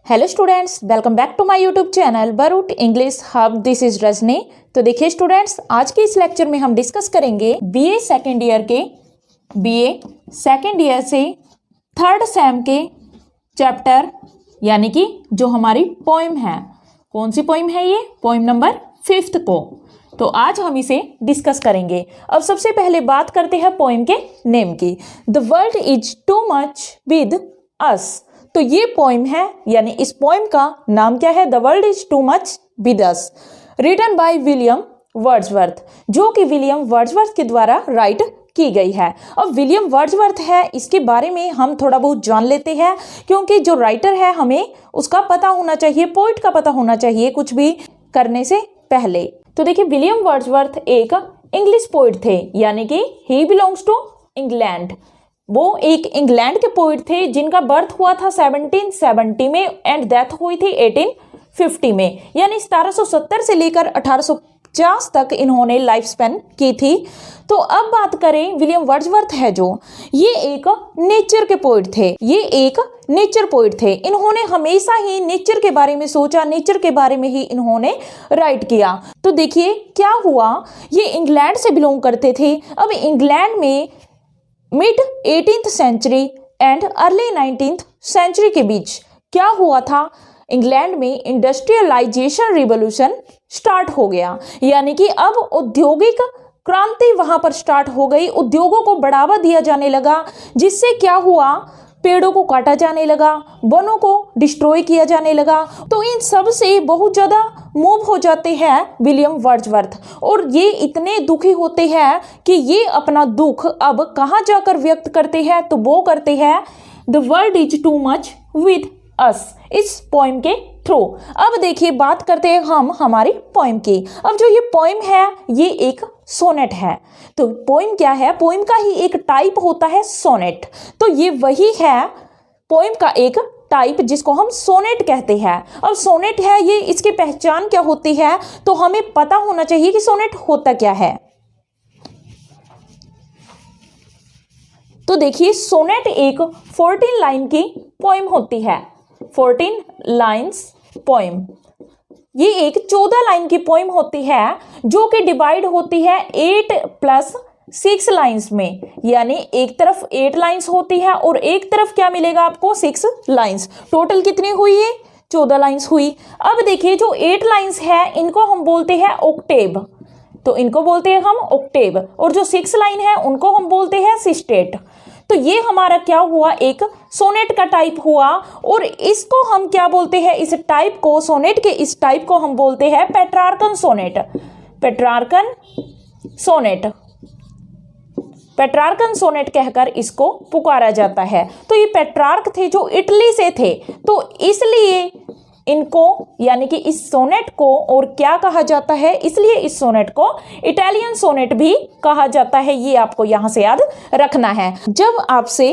Hello students, welcome back to my YouTube channel बरूट English hub. This is Rajni. तो देखिए students, आज के इस लेक्चर में हम डिस्कस करेंगे बीए सेकेंड ईयर से थर्ड सेम के चैप्टर यानी कि जो हमारी पोइम है। कौन सी पोइम है ये? पोइम नंबर 5 को। तो आज हम इसे डिस्कस करेंगे। अब सबसे पहले बात करते हैं पोइम के नेम की। The world is too much with us. तो ये पोइम है, यानी इस पोइम का नाम क्या है? The world is too much with us, written by William Wordsworth, जो कि विलियम वर्ड्सवर्थ के द्वारा राइट की गई है। अब विलियम वर्ड्सवर्थ है, इसके बारे में हम थोड़ा बहुत जान लेते हैं, क्योंकि जो राइटर है हमें उसका पता होना चाहिए, पोइट का पता होना चाहिए कुछ भी करने से पहले। तो देखिए, विलियम वर्ड्सवर्थ एक इंग्लिश पोइट थे, यानी कि ही बिलोंग्स टू इंग्लैंड। वो एक इंग्लैंड के पोइट थे जिनका बर्थ हुआ था 1770 में एंड डेथ हुई थी 1850 में, यानी 1770 से लेकर 1850 तक इन्होंने लाइफ स्पेन की थी। तो अब बात करें, विलियम वर्ड्सवर्थ है जो, ये एक नेचर के पोइट थे। ये एक नेचर पोइट थे। इन्होंने हमेशा ही नेचर के बारे में सोचा, नेचर के बारे में ही इन्होंने राइट किया। तो देखिए क्या हुआ, ये इंग्लैंड से बिलोंग करते थे। अब इंग्लैंड में mid 18th century and early 19th century के बीच क्या हुआ था? इंग्लैंड में इंडस्ट्रियलाइजेशन रिवॉल्यूशन स्टार्ट हो गया, यानी कि अब औद्योगिक क्रांति वहां पर स्टार्ट हो गई। उद्योगों को बढ़ावा दिया जाने लगा, जिससे क्या हुआ, पेड़ों को काटा जाने लगा, वनों को डिस्ट्रॉय किया जाने लगा। तो इन सब से बहुत ज़्यादा मूव हो जाते हैं विलियम वर्ड्सवर्थ, और ये इतने दुखी होते हैं कि ये अपना दुख अब कहाँ जाकर व्यक्त करते हैं? तो वो करते हैं the world is too much with अस, इस पोइम के थ्रू। अब देखिए, बात करते हैं हम हमारी पोइम की। अब जो ये पोइम है, ये एक सोनेट है। तो पोइम क्या है? पोइम का ही एक टाइप होता है सोनेट। तो ये वही है पोइम का एक टाइप जिसको हम सोनेट कहते हैं। अब सोनेट है ये, इसकी पहचान क्या होती है? तो हमें पता होना चाहिए कि सोनेट होता क्या है। तो देखिए, सोनेट एक 14 लाइन की पोइम होती है। 14 लाइन्स पोइम, ये एक 14 लाइन की पोइम होती है, जो कि डिवाइड होती है 8 + 6 लाइन्स में, यानी एक तरफ 8 लाइन्स होती है और एक तरफ क्या मिलेगा आपको? 6 लाइन्स। टोटल कितनी हुई है? 14 लाइन्स हुई। अब देखिए, जो 8 लाइन्स है इनको हम बोलते हैं ऑक्टेव, तो इनको बोलते हैं हम ऑक्टेव, और जो 6 लाइन है उनको हम बोलते हैं सिस्टेट। तो ये हमारा क्या हुआ? एक सोनेट का टाइप हुआ, और इसको हम क्या बोलते हैं? इस टाइप को, सोनेट के इस टाइप को हम बोलते हैं Petrarchan sonnet. Petrarchan sonnet, Petrarchan sonnet कहकर इसको पुकारा जाता है। तो ये पेट्रार्क थे जो इटली से थे, तो इसलिए इनको, यानी कि इस सोनेट को और क्या कहा जाता है? इसलिए इस सोनेट को इटालियन सोनेट भी कहा जाता है। ये आपको यहां से याद रखना है। जब आपसे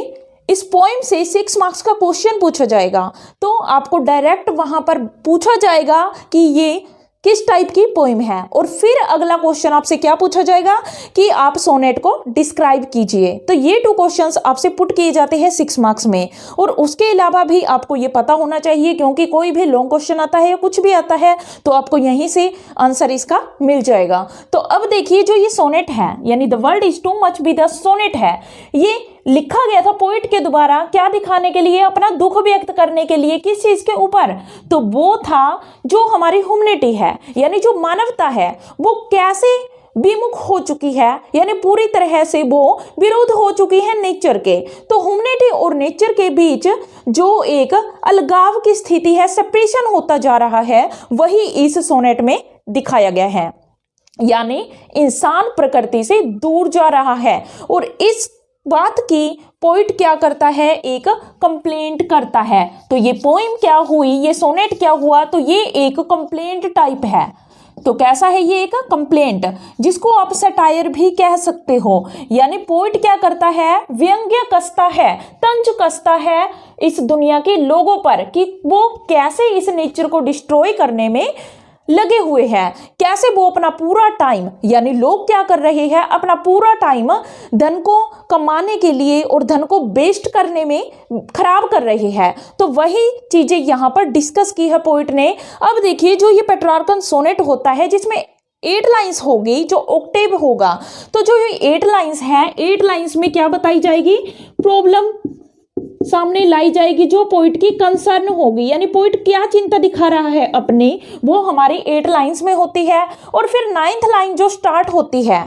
इस पोइम से 6 मार्क्स का क्वेश्चन पूछा जाएगा, तो आपको डायरेक्ट वहां पर पूछा जाएगा कि ये किस टाइप की पोइम है, और फिर अगला क्वेश्चन आपसे क्या पूछा जाएगा कि आप सोनेट को डिस्क्राइब कीजिए। तो ये 2 क्वेश्चंस आपसे पुट किए जाते हैं 6 मार्क्स में। और उसके अलावा भी आपको ये पता होना चाहिए, क्योंकि कोई भी लॉन्ग क्वेश्चन आता है या कुछ भी आता है तो आपको यहीं से आंसर इसका मिल जाएगा। तो अब देखिए, जो ये सोनेट है, यानी the world is too much with us sonnet है, ये लिखा गया था पोइट के द्वारा क्या दिखाने के लिए? अपना दुख व्यक्त करने के लिए। किस चीज के ऊपर? तो वो था जो हमारी ह्यूमैनिटी है, यानी जो मानवता है, वो कैसे विमुख हो चुकी है, यानी पूरी तरह से वो विरोध हो चुकी है नेचर के। तो ह्यूमैनिटी और नेचर के बीच जो एक अलगाव की स्थिति है, सेपरेशन होता जा रहा है, वही इस सोनेट में दिखाया गया है। यानी इंसान प्रकृति से दूर जा रहा है, और इस बात की पोइट क्या करता है? एक कंप्लेंट करता है। तो ये पोइम क्या हुई, ये सोनेट क्या हुआ? तो ये एक कंप्लेंट टाइप है। तो कैसा है ये? एक कंप्लेंट, जिसको आप सटायर भी कह सकते हो। यानी पोइट क्या करता है? व्यंग्य कसता है, तंज कसता है इस दुनिया के लोगों पर, कि वो कैसे इस नेचर को डिस्ट्रॉय करने में लगे हुए हैं। कैसे? वो अपना पूरा टाइम, यानी लोग क्या कर रहे हैं, अपना पूरा टाइम धन को कमाने के लिए और धन को वेस्ट करने में खराब कर रहे हैं। तो वही चीजें यहाँ पर डिस्कस की है पोइट ने। अब देखिए, जो ये पेट्रार्कन सोनेट होता है जिसमें 8 लाइंस होगी, जो ऑक्टेव होगा, तो जो ये 8 लाइंस हैं, 8 लाइंस में क्या बताई जाएगी, प्रॉब्लम सामने लाई जाएगी जो पोइट की कंसर्न होगी, यानी पोइट क्या चिंता दिखा रहा है अपने, वो हमारी 8 लाइंस में होती है। और फिर 9th लाइन जो स्टार्ट होती है,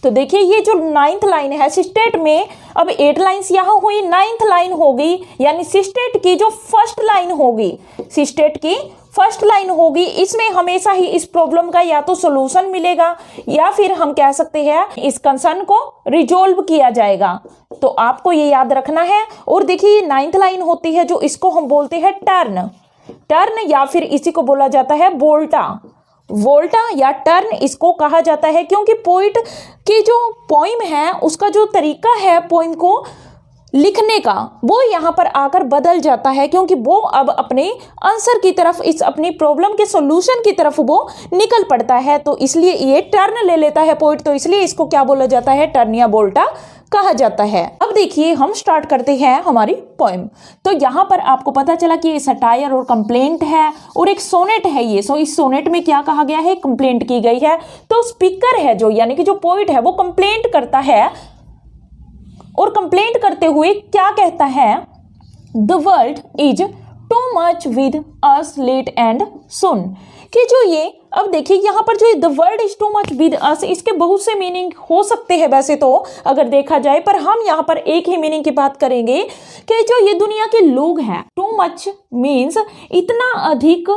तो देखिए ये जो 9th लाइन है सिस्टेट में, अब 8 लाइंस यहां हुई, 9th लाइन होगी, यानी सिस्टेट की जो फर्स्ट लाइन होगी, सिस्टेट की फर्स्ट लाइन होगी, इसमें हमेशा ही इस प्रॉब्लम का या तो सॉल्यूशन मिलेगा या फिर हम कह सकते हैं इस कंसर्न को रिजॉल्व किया जाएगा। तो आपको ये याद रखना है। और देखिए ये 9th लाइन होती है, जो इसको हम बोलते हैं टर्न या फिर इसी को बोला जाता है वोल्टा या टर्न इसको कहा जाता है, क्योंकि पोइट की जो पोइम है उसका जो तरीका है पोइम को लिखने का, वो यहाँ पर आकर बदल जाता है, क्योंकि वो अब अपने आंसर की तरफ, इस अपनी प्रॉब्लम के सॉल्यूशन की तरफ वो निकल पड़ता है। तो इसलिए ये टर्न ले लेता है पोइट, तो इसलिए इसको क्या बोला जाता है, टर्न या वोल्टा कहा जाता है। अब देखिए हम स्टार्ट करते हैं हमारी पोइम। तो यहाँ पर आपको पता चला कि ये सटायर और कंप्लेंट है और एक सोनेट है ये। सो इस सोनेट में क्या कहा गया है, कंप्लेंट की गई है। तो स्पीकर है जो, यानी कि जो पोइट है वो कंप्लेंट करता है, और कंप्लेंट करते हुए क्या कहता है, the world is too much with us late and soon, कि जो ये, अब देखिए यहाँ पर जो the world is too much with us, इसके बहुत से मीनिंग हो सकते हैं वैसे तो अगर देखा जाए, पर हम यहाँ पर एक ही मीनिंग की बात करेंगे कि जो ये दुनिया के लोग हैं, टू मच मीन्स इतना अधिक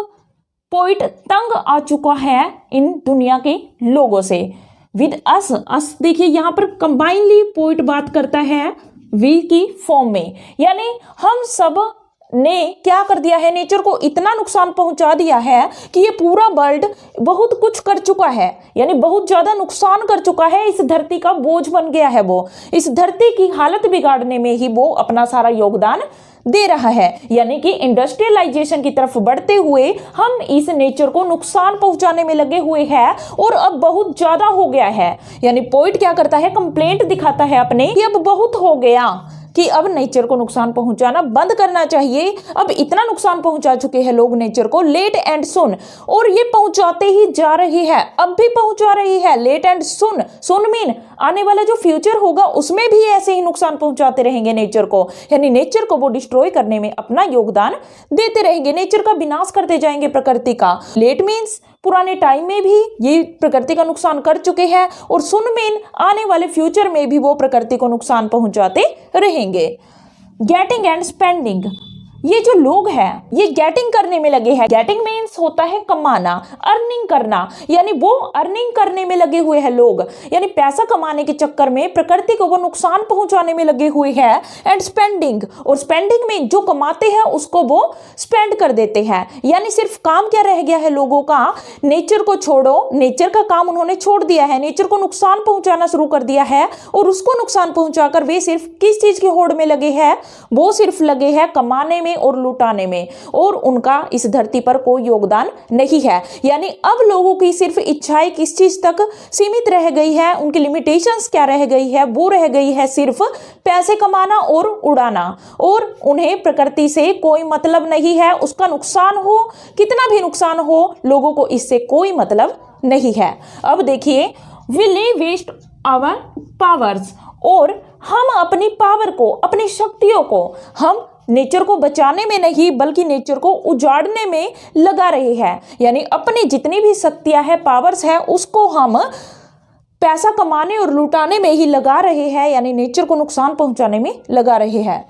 पोइट तंग आ चुका है इन दुनिया के लोगों से। विद अस देखिए यहाँ पर कंबाइनली पोइट बात करता है वी की फॉर्म में, यानी हम सब ने क्या कर दिया है, नेचर को इतना नुकसान पहुंचा दिया है कि ये पूरा वर्ल्ड बहुत कुछ कर चुका है, यानी बहुत ज्यादा नुकसान कर चुका है, इस धरती का बोझ बन गया है। वो इस धरती की हालत बिगाड़ने में ही वो अपना सारा योगदान दे रहा है, यानी कि इंडस्ट्रियलाइजेशन की तरफ बढ़ते हुए हम इस नेचर को नुकसान पहुंचाने में लगे हुए हैं, और अब बहुत ज्यादा हो गया है। यानी पोइट क्या करता है, कंप्लेंट दिखाता है अपने कि अब बहुत हो गया, कि अब नेचर को नुकसान पहुंचाना बंद करना चाहिए। अब इतना नुकसान पहुंचा चुके हैं लोग नेचर को, लेट एंड सुन, और ये पहुंचाते ही जा रही है, अब भी पहुंचा रही है। लेट एंड सुन मीन आने वाला जो फ्यूचर होगा उसमें भी ऐसे ही नुकसान पहुंचाते रहेंगे नेचर को, यानी नेचर को वो डिस्ट्रॉय करने में अपना योगदान देते रहेंगे, नेचर का विनाश करते जाएंगे, प्रकृति का। लेट मीन्स पुराने टाइम में भी ये प्रकृति का नुकसान कर चुके हैं, और सुन मीन आने वाले फ्यूचर में भी वो प्रकृति को नुकसान पहुंचाते रहेंगे। गेटिंग एंड स्पेंडिंग, ये जो लोग हैं ये गेटिंग करने में लगे हैं। गेटिंग मीन्स होता है कमाना, अर्निंग करना, यानी वो अर्निंग करने में लगे हुए हैं लोग, यानी पैसा कमाने के चक्कर में प्रकृति को वो नुकसान पहुंचाने में लगे हुए हैं। एंड स्पेंडिंग, और स्पेंडिंग में जो कमाते हैं उसको वो स्पेंड कर देते हैं, यानी सिर्फ काम क्या रह गया है लोगों का, नेचर को छोड़ो, नेचर का काम उन्होंने छोड़ दिया है, नेचर को नुकसान पहुंचाना शुरू कर दिया है, और उसको नुकसान पहुंचाकर वे सिर्फ किस चीज की होड़ में लगे हैं, वो सिर्फ लगे हैं कमाने में और लुटाने में, और उनका इस धरती पर कोई योगदान नहीं है। यानी अब लोगों की सिर्फ इच्छाएं किस चीज तक सीमित रह गई है, उनकी लिमिटेशंस क्या रह गई है, वो रह गई है सिर्फ पैसे कमाना और उड़ाना, और उन्हें प्रकृति से कोई मतलब नहीं है। उसका नुकसान हो, कितना भी नुकसान हो, लोगों को इससे कोई मतलब नहीं है। अब देखिए, विल वेस्ट आवर पावर्स, और हम अपनी पावर को, अपनी शक्तियों को हम नेचर को बचाने में नहीं बल्कि नेचर को उजाड़ने में लगा रहे हैं, यानी अपनी जितनी भी शक्तियां हैं, पावर्स है, उसको हम पैसा कमाने और लुटाने में ही लगा रहे हैं, यानी नेचर को नुकसान पहुंचाने में लगा रहे हैं।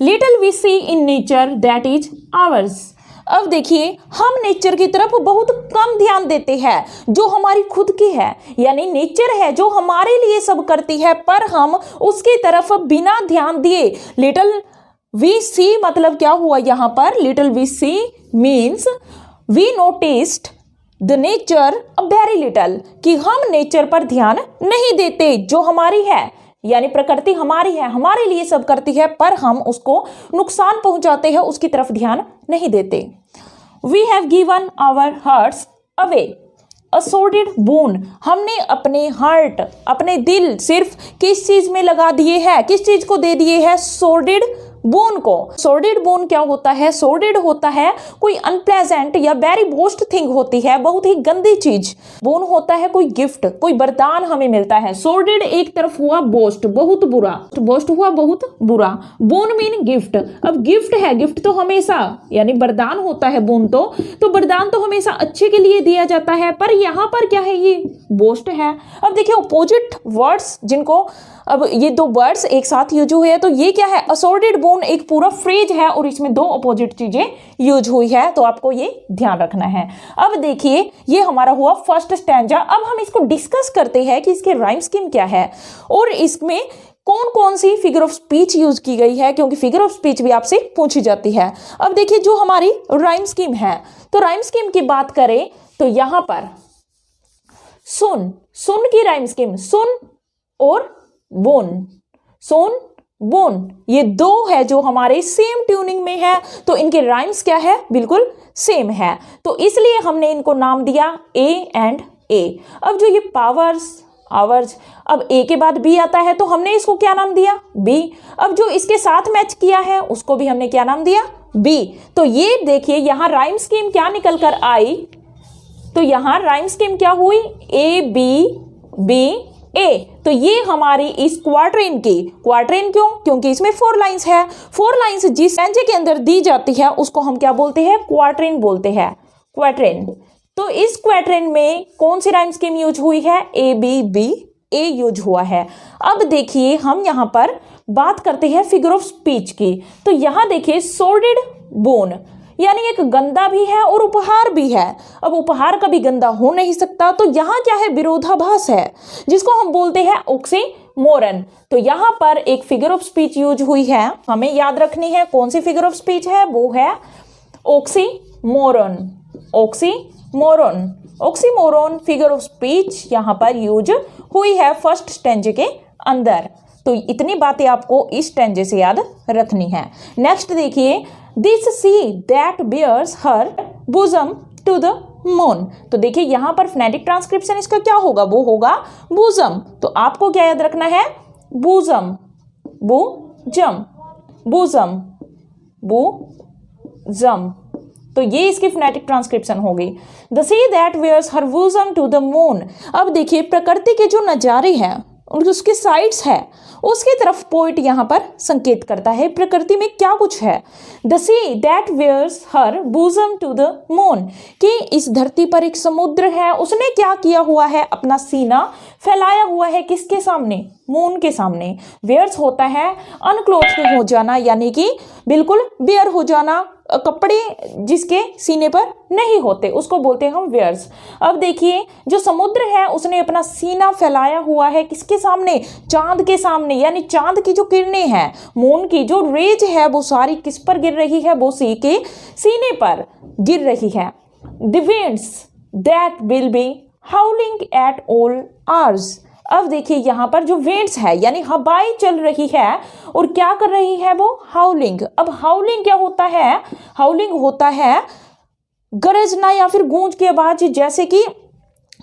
Little we see in nature that is ours, अब देखिए हम नेचर की तरफ बहुत कम ध्यान देते हैं जो हमारी खुद की है, यानी नेचर है जो हमारे लिए सब करती है, पर हम उसकी तरफ बिना ध्यान दिए लिटिल वी सी, मतलब क्या हुआ यहाँ पर, little we see means we noticed the nature a very little, कि हम नेचर पर ध्यान नहीं देते जो हमारी है, यानी प्रकृति हमारी है, हमारे लिए सब करती है, पर हम उसको नुकसान पहुंचाते हैं, उसकी तरफ ध्यान नहीं देते। We have given our hearts away a sordid boon, हमने अपने हार्ट, अपने दिल सिर्फ किस चीज में लगा दिए हैं, किस चीज को दे दिए हैं, सोर्डेड बोन को। सोर्डेड बोन क्या होता है, सोर्डेड होता है कोई अनप्लेजेंट या वेरी बोस्ट थिंग होती है, बहुत ही गंदी चीज। बोन होता है कोई गिफ्ट, कोई वरदान हमें मिलता है। सोर्डेड एक तरफ हुआ बोस्ट, बहुत बुरा, बोस्ट हुआ बहुत बुरा, बोन मीन गिफ्ट। अब गिफ्ट है, गिफ्ट तो हमेशा यानी वरदान होता है बोन तो वरदान तो हमेशा अच्छे के लिए दिया जाता है, पर यहाँ पर क्या है, ये बोस्ट है। अब देखिए अपोजिट वर्ड्स जिनको, अब ये दो वर्ड्स एक साथ यूज हुए हैं, तो ये क्या है, असॉर्टेड बोन एक पूरा फ्रेज है और इसमें दो अपोजिट चीजें यूज हुई है, तो आपको ये ध्यान रखना है। अब देखिए ये हमारा हुआ फर्स्ट स्टैंजा। अब हम इसको डिस्कस करते हैं कि इसके राइम स्कीम क्या है और इसमें कौन कौन सी फिगर ऑफ स्पीच यूज की गई है, क्योंकि फिगर ऑफ स्पीच भी आपसे पूछी जाती है। अब देखिए जो हमारी राइम स्कीम है, तो राइम स्कीम की बात करें तो यहां पर सुन, सुन की राइम स्कीम, सुन और बोन, सोन बोन, ये दो है जो हमारे सेम ट्यूनिंग में है, तो इनके राइम्स क्या है, बिल्कुल सेम है, तो इसलिए हमने इनको नाम दिया ए एंड ए। अब जो ये पावर्स, आवर्स, अब ए के बाद बी आता है तो हमने इसको क्या नाम दिया, बी। अब जो इसके साथ मैच किया है उसको भी हमने क्या नाम दिया, बी। तो ये देखिए यहां राइम स्कीम क्या निकल कर आई, तो यहां राइम स्कीम क्या हुई, ए बी बी ए। तो ये हमारी इस क्वार्टरेन की, क्वार्टरेन क्यों, क्योंकि इसमें 4 लाइंस है, 4 लाइंस जिस स्टैंजे के अंदर दी जाती है उसको हम क्या बोलते हैं, क्वार्टरेन बोलते हैं, क्वार्टरेन। तो इस क्वार्टरेन में कौन सी राइम स्कीम यूज हुई है, A B B A use हुआ है। अब देखिए हम यहां पर बात करते हैं फिगर ऑफ स्पीच की, तो यहां देखिए सोर्डेड बोन यानी एक गंदा भी है और उपहार भी है। अब उपहार कभी गंदा हो नहीं सकता, तो यहाँ क्या है, विरोधाभास है, जिसको हम बोलते हैं ऑक्सीमोरन। तो यहाँ पर एक फिगर ऑफ स्पीच यूज हुई है, हमें याद रखनी है कौन सी फिगर ऑफ स्पीच है, वो है oxymoron, oxymoron, oxymoron figure of speech यहाँ पर यूज हुई है फर्स्ट स्टेंजे के अंदर। तो इतनी बातें आपको इस स्टेंजे से याद रखनी है। नेक्स्ट देखिए, this sea that bears her bosom to the moon. तो देखिए यहां पर फोनेटिक ट्रांसक्रिप्शन इसका क्या होगा, वो होगा bosom। तो आपको क्या याद रखना है, bosom, bosom, bosom, bosom। तो ये इसकी फोनेटिक ट्रांसक्रिप्शन होगी। The sea that bears her bosom to the moon. अब देखिए प्रकृति के जो नजारे हैं उसके साइड्स है, उसकी तरफ पोइट यहाँ पर संकेत करता है प्रकृति में क्या कुछ है। The sea that bares her bosom to the moon, कि इस धरती पर एक समुद्र है, उसने क्या किया हुआ है, अपना सीना फैलाया हुआ है किसके सामने, मून के सामने। वेयर्स होता है अनक्लोथ हो जाना, यानी कि बिल्कुल बेयर हो जाना, कपड़े जिसके सीने पर नहीं होते उसको बोलते हैं हम वेयर्स। अब देखिए जो समुद्र है उसने अपना सीना फैलाया हुआ है किसके सामने, चांद के सामने, यानी चांद की जो किरणें हैं, मून की जो रेज है वो सारी किस पर गिर रही है, वो सी के सीने पर गिर रही है। The winds that will be हाउलिंग at all hours. अब देखिए यहाँ पर जो विंड्स है यानी हवाएं चल रही है और क्या कर रही है, वो हाउलिंग। अब हाउलिंग क्या होता है, हाउलिंग होता है गरजना या फिर गूंज की आवाज, जैसे कि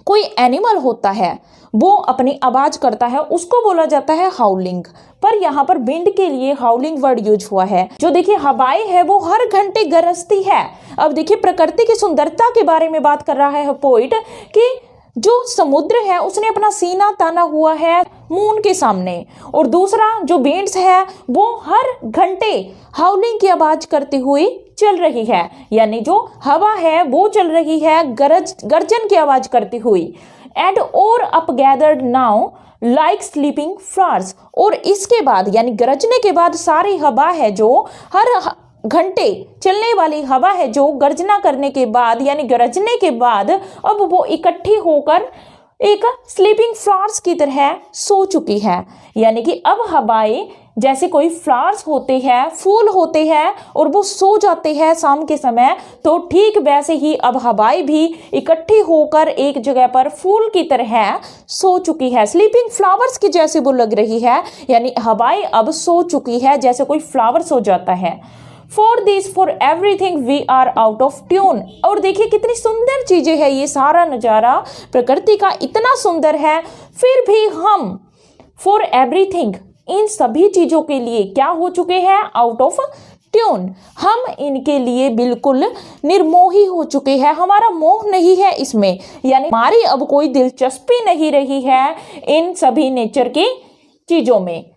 कोई एनिमल होता है वो अपनी आवाज करता है उसको बोला जाता है हाउलिंग। पर यहाँ पर विंड के लिए हाउलिंग वर्ड यूज हुआ है। जो देखिए हवाएं है वो हर घंटे गरजती है। अब देखिए प्रकृति की सुंदरता के बारे में बात कर रहा है पोइट कि जो समुद्र है उसने अपना सीना ताना हुआ है मून के सामने, और दूसरा जो विंड्स है वो हर घंटे हाउलिंग की आवाज करती हुई चल रही है, यानी जो हवा है वो चल रही है गर्जन की आवाज करती हुई। एंड और up gathered now like sleeping flowers, और इसके बाद यानी गरजने के बाद सारी हवा है जो हर घंटे चलने वाली हवा है जो गर्जना करने के बाद यानी गरजने के बाद अब वो इकट्ठी होकर एक स्लीपिंग फ्लावर्स की तरह सो चुकी है। यानी कि अब हवाएं जैसे कोई फ्लावर्स होते हैं, फूल होते हैं और वो सो जाते हैं शाम के समय, तो ठीक वैसे ही अब हवाएं भी इकट्ठी होकर एक जगह पर फूल की तरह सो चुकी है। स्लीपिंग फ्लावर्स की जैसे वो लग रही है, यानी हवाएं अब सो चुकी है जैसे कोई फ्लावर सो जाता है। For this for everything we are out of tune. और देखिए कितनी सुंदर चीजें है, ये सारा नजारा प्रकृति का इतना सुंदर है, फिर भी हम फॉर एवरीथिंग इन सभी चीजों के लिए क्या हो चुके हैं, आउट ऑफ ट्यून। हम इनके लिए बिल्कुल निर्मोही हो चुके हैं, हमारा मोह नहीं है इसमें, यानी हमारी अब कोई दिलचस्पी नहीं रही है इन सभी नेचर की चीजों में।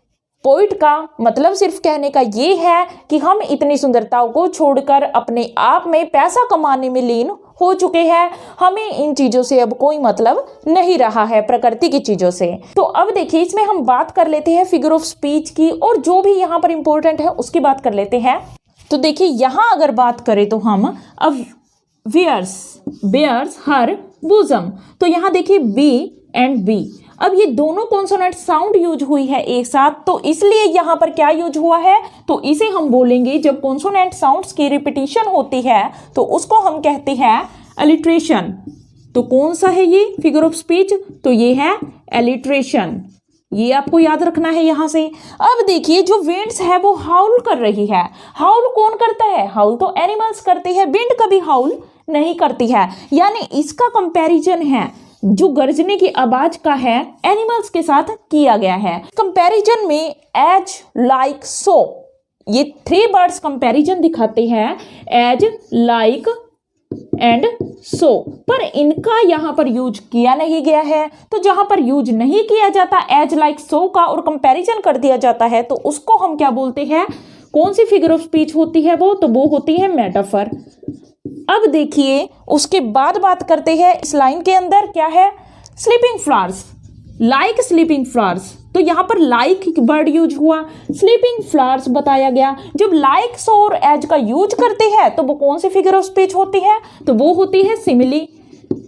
पोइट का मतलब सिर्फ कहने का ये है कि हम इतनी सुंदरताओं को छोड़कर अपने आप में पैसा कमाने में लीन हो चुके हैं, हमें इन चीजों से अब कोई मतलब नहीं रहा है, प्रकृति की चीजों से। तो अब देखिए इसमें हम बात कर लेते हैं फिगर ऑफ स्पीच की, और जो भी यहाँ पर इंपॉर्टेंट है उसकी बात कर लेते हैं। तो देखिए यहाँ अगर बात करें तो हम अब बेयर्स हर bosom, तो यहाँ देखिए बी एंड बी, अब ये दोनों कॉन्सोनेंट साउंड यूज हुई है एक साथ, तो इसलिए यहाँ पर क्या यूज हुआ है, तो इसे हम बोलेंगे जब कॉन्सोनेंट साउंड्स की रिपीटिशन होती है तो उसको हम कहते हैं अलिट्रेशन। तो कौन सा है ये फिगर ऑफ स्पीच, तो ये है एलिट्रेशन, ये आपको याद रखना है यहाँ से। अब देखिए जो विंड्स है वो हाउल कर रही है, हाउल कौन करता है, हाउल तो एनिमल्स करते हैं, विंड कभी हाउल नहीं करती है, यानी इसका कंपैरिजन है जो गरजने की आवाज का है एनिमल्स के साथ किया गया है। कंपैरिजन में एज लाइक सो, ये 3 वर्ड्स कंपैरिजन दिखाते हैं, एज लाइक एंड सो, पर इनका यहाँ पर यूज किया नहीं गया है। तो जहां पर यूज नहीं किया जाता एज लाइक सो का और कंपैरिजन कर दिया जाता है तो उसको हम क्या बोलते हैं, कौन सी फिगर ऑफ स्पीच होती है वो, तो वो होती है मेटाफर। अब देखिए उसके बाद बात करते हैं इस लाइन के अंदर क्या है, sleeping flowers, like sleeping flowers, तो यहाँ पर लाइक वर्ड यूज हुआ, स्लीपिंग फ्लावर्स बताया गया। जब लाइक सो और एज का यूज करते हैं तो वो कौन सी फिगर ऑफ स्पीच होती है, तो वो होती है सिमिली।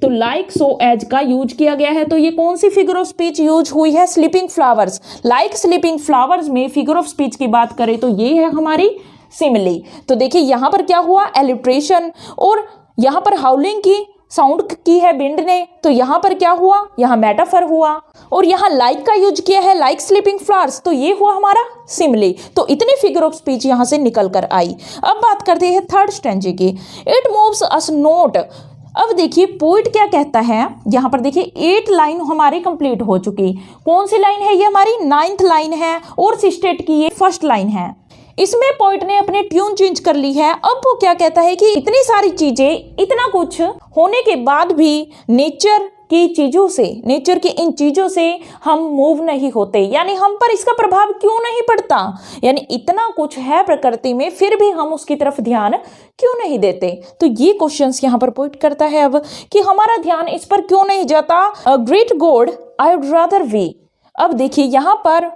तो लाइक सो एज का यूज किया गया है, तो ये कौन सी फिगर ऑफ स्पीच यूज हुई है, sleeping flowers. Like sleeping flowers में फिगर ऑफ स्पीच की बात करें तो ये है हमारी सिमिली। तो देखिए यहां पर क्या हुआ, एलिट्रेशन, और यहां पर हाउलिंग की साउंड की है विंड ने, तो यहां पर क्या हुआ, यहां मेटाफर हुआ, और यहां लाइक का यूज किया है, लाइक स्लीपिंग फ्लावर्स, तो ये हुआ हमारा सिमिली। तो इतनी फिगर ऑफ स्पीच यहां से निकल कर आई। अब बात करते हैं थर्ड स्टैंजे की, इट मूव्स अस नॉट। अब देखिए पोइट क्या कहता है, यहां पर देखिए 8 लाइन हमारी कंप्लीट हो चुकी। कौन सी लाइन है, ये हमारी 9th लाइन है, और सिस्टेट की ये 1st लाइन है। इसमें पोइट ने अपने ट्यून चेंज कर ली है। अब वो क्या कहता है कि इतनी सारी चीजें, इतना कुछ होने के बाद भी नेचर की चीजों से, नेचर की इन चीजों से हम मूव नहीं होते, यानी हम पर इसका प्रभाव क्यों नहीं पड़ता, यानी इतना कुछ है प्रकृति में फिर भी हम उसकी तरफ ध्यान क्यों नहीं देते। तो ये क्वेश्चंस यहाँ पर पोइट करता है अब कि हमारा ध्यान इस पर क्यों नहीं जाता। A great god I would rather be. अब देखिए यहाँ पर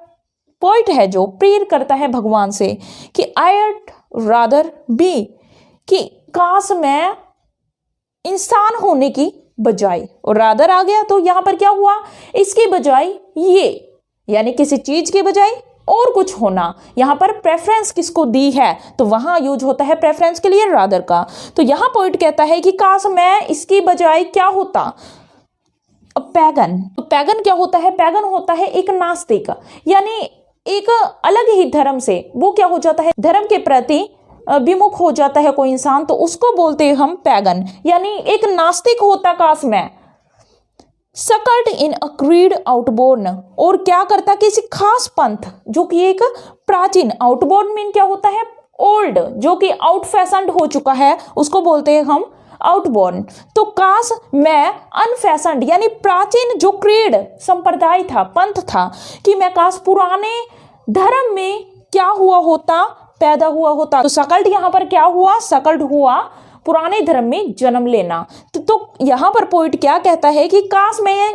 पोइट है जो प्रेयर करता है भगवान से कि आई वुड रादर बी, कि काश मैं इंसान होने की बजाय, और रादर आ गया तो यहां पर क्या हुआ, इसकी बजाय ये, यानी किसी चीज के बजाय और कुछ होना। यहां पर प्रेफरेंस किसको दी है, तो वहां यूज होता है प्रेफरेंस के लिए रादर का। तो यहां पोइट कहता है कि काश मैं इसकी बजाय क्या होता, पैगन। तो पैगन क्या होता है, पैगन होता है एक नास्तिक, यानी एक अलग ही धर्म से वो क्या हो जाता है, धर्म के प्रति विमुख हो जाता है कोई इंसान, तो उसको बोलते हैं हम पैगन, यानी एक नास्तिक होता काश मैं। सकल्ड इन अ क्रीड आउटबोर्न, और क्या करता, किसी खास पंथ जो कि एक प्राचीन, आउटबोर्न मीन क्या होता है, ओल्ड, जो कि आउट फैशन्ड हो चुका है, उसको बोलते हैं हम आउटबोर्न। तो काश मैं अनफैशन्ड, यानी प्राचीन जो क्रीड संप्रदाय था, पंथ था, कि मैं काश पुराने धर्म में क्या हुआ होता, पैदा हुआ होता। तो सकल्ड यहाँ पर क्या हुआ, सकल्ड हुआ पुराने धर्म में जन्म लेना। तो यहाँ पर पोइट क्या कहता है कि काश मैं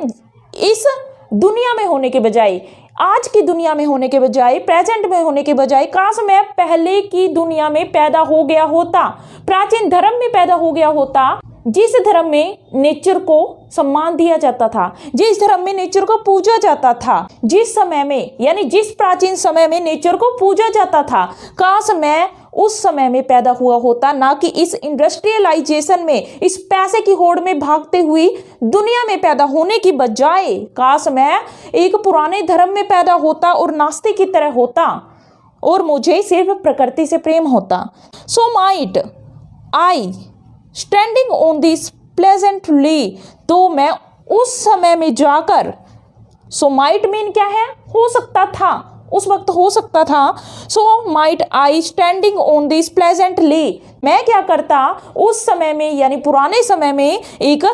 इस दुनिया में होने के बजाय, आज की दुनिया में होने के बजाय, प्रेजेंट में होने के बजाय, काश मैं पहले की दुनिया में पैदा हो गया होता, प्राचीन धर्म में पैदा हो गया होता, जिस धर्म में नेचर को सम्मान दिया जाता था, जिस धर्म में नेचर को पूजा जाता था, जिस समय में, यानी जिस प्राचीन समय में नेचर को पूजा जाता था, काश मैं उस समय में पैदा हुआ होता, ना कि इस इंडस्ट्रियलाइजेशन में, इस पैसे की होड़ में भागते हुई दुनिया में पैदा होने की बजाय काश मैं एक पुराने धर्म में पैदा होता और नास्तिक की तरह होता। और मुझे सिर्फ प्रकृति से प्रेम होता। So might I standing on this pleasantly, तो मैं उस समय में जाकर, सो माइट मीन क्या है, हो सकता था, उस वक्त हो सकता था। So might I standing on this pleasantly, मैं क्या करता उस समय में यानी पुराने समय में एक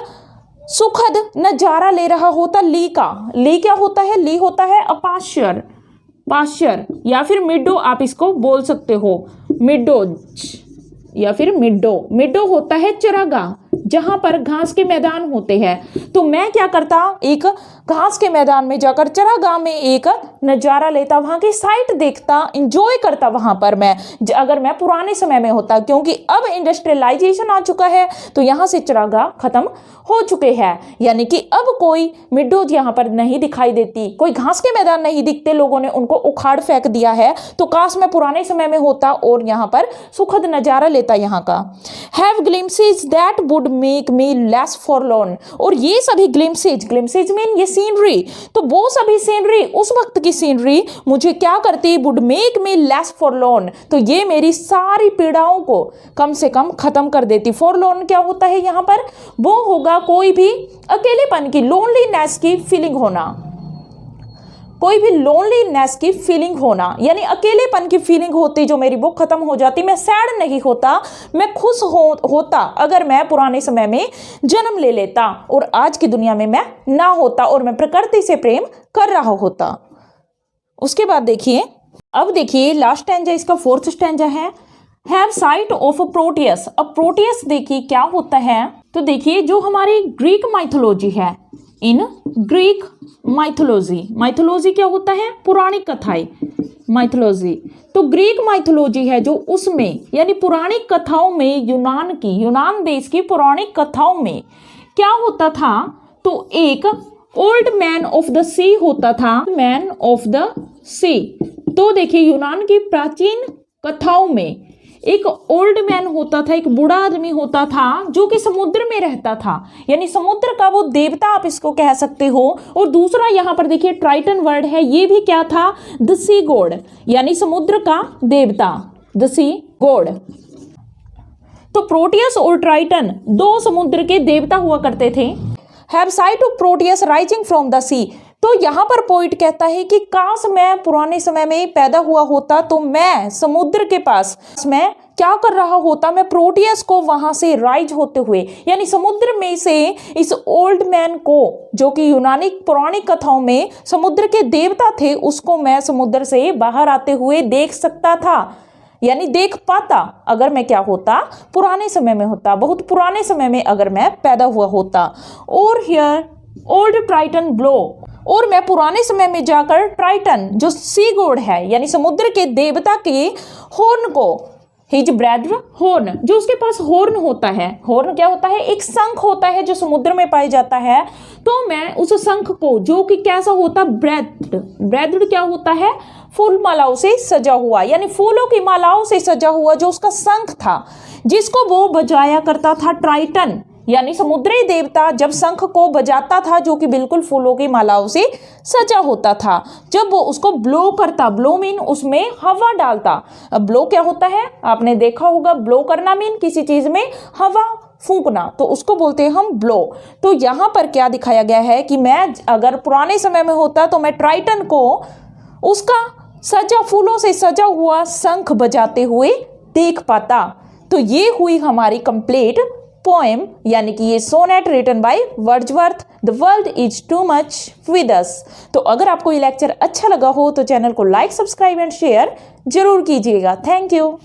सुखद नजारा ले रहा होता ली का। ली क्या होता है, ली होता है अपाश्यर, पाश्चर या फिर मिडो आप इसको बोल सकते हो, मिडोज या फिर मिडो। मिडो होता है चरागाह, जहां पर घास के मैदान होते हैं। तो मैं क्या करता, एक घास के मैदान में जाकर चरागाह में एक नज़ारा लेता, वहां की साइट देखता, इंजॉय करता वहां पर मैं, अगर मैं पुराने समय में होता। क्योंकि अब इंडस्ट्रियलाइजेशन आ चुका है तो यहाँ से चरागाह खत्म हो चुके हैं, यानी कि अब कोई मिडोज यहाँ पर नहीं दिखाई देती, कोई घास के मैदान नहीं दिखते, लोगों ने उनको उखाड़ फेंक दिया है। तो काश मैं पुराने समय में होता और यहाँ पर सुखद नज़ारा लेता यहाँ का। Have glimpses that would make me less forlorn, और ये सभी ग्लिम्सेज, ग्लिम्सेज मीन ये सीनरी, तो वो सभी सीनरी, उस वक्त की सीनरी मुझे क्या करती, वुड मेक मी लेस फॉरलॉर्न, तो ये मेरी सारी पीड़ाओं को कम से कम खत्म कर देती। फॉरलॉर्न क्या होता है यहाँ पर, वो होगा कोई भी अकेलेपन की, लोनलीनेस की फीलिंग होना, कोई भी लोनलीनेस की फीलिंग होना, यानी अकेलेपन की फीलिंग होती जो मेरी, वो खत्म हो जाती। मैं सैड नहीं होता, मैं खुश होता अगर मैं पुराने समय में जन्म ले लेता और आज की दुनिया में मैं ना होता और मैं प्रकृति से प्रेम कर रहा होता। उसके बाद देखिए, अब देखिए लास्ट स्टैंजा, इसका फोर्थ स्टैंजा है, हैव साइट ऑफ प्रोटियस। अब प्रोटियस देखिए क्या होता है, तो देखिए जो हमारी ग्रीक माइथोलॉजी है, इन ग्रीक माइथोलॉजी, माइथोलॉजी क्या होता है, पुरानी कथाएं, माइथोलॉजी। तो ग्रीक माइथोलॉजी है जो उसमें यानी पुरानी कथाओं में, यूनान की, यूनान देश की पुरानी कथाओं में क्या होता था, तो एक ओल्ड मैन ऑफ द सी होता था, मैन ऑफ द सी। तो देखिए यूनान की प्राचीन कथाओं में एक ओल्ड मैन होता था, एक बूढ़ा आदमी होता था जो कि समुद्र में रहता था, यानी समुद्र का वो देवता आप इसको कह सकते हो। और दूसरा यहाँ पर देखिए ट्राइटन वर्ड है, ये भी क्या था, द सी गॉड, यानी समुद्र का देवता, द सी गॉड। तो प्रोटियस और ट्राइटन दो समुद्र के देवता हुआ करते थे। Have sight of Proteus rising from the sea, तो यहाँ पर पोइट कहता है कि काश मैं पुराने समय में पैदा हुआ होता तो मैं समुद्र के पास, मैं क्या कर रहा होता, मैं प्रोटियस को वहां से राइज होते हुए, यानी समुद्र में से इस ओल्ड मैन को, जो कि यूनानी पुरानी कथाओं में समुद्र के देवता थे, उसको मैं समुद्र से बाहर आते हुए देख सकता था, यानी देख पाता अगर मैं क्या होता, पुराने समय में होता, बहुत पुराने समय में अगर मैं पैदा हुआ होता। और हियर ओल्ड ट्राइटन ब्लो, और मैं पुराने समय में जाकर ट्राइटन जो सी गॉड है यानी समुद्र के देवता के हॉर्न को, हिज ब्रेड हॉर्न, जो उसके पास हॉर्न होता है, हॉर्न क्या होता है, एक शंख होता है जो समुद्र में पाया जाता है। तो मैं उस शंख को, जो कि कैसा होता, ब्रेड क्या होता है, फूल मालाओं से सजा हुआ, यानी फूलों की मालाओं से सजा हुआ जो उसका शंख था, जिसको वो बजाया करता था ट्राइटन, यानी समुद्री देवता जब शंख को बजाता था, जो कि बिल्कुल फूलों की मालाओं से सजा होता था, जब वो उसको ब्लो करता, ब्लो मीन उसमें हवा डालता। अब ब्लो क्या होता है, आपने देखा होगा, ब्लो करना मीन किसी चीज में हवा फूंकना, तो उसको बोलते हैं हम ब्लो। तो यहाँ पर क्या दिखाया गया है कि मैं अगर पुराने समय में होता तो मैं ट्राइटन को उसका सजा, फूलों से सजा हुआ शंख बजाते हुए देख पाता। तो ये हुई हमारी कंप्लीट पोएम, यानी कि ये sonnet written by Wordsworth, the world is too much with us. तो अगर आपको ये लेक्चर अच्छा लगा हो तो चैनल को लाइक, सब्सक्राइब एंड शेयर जरूर कीजिएगा। Thank you.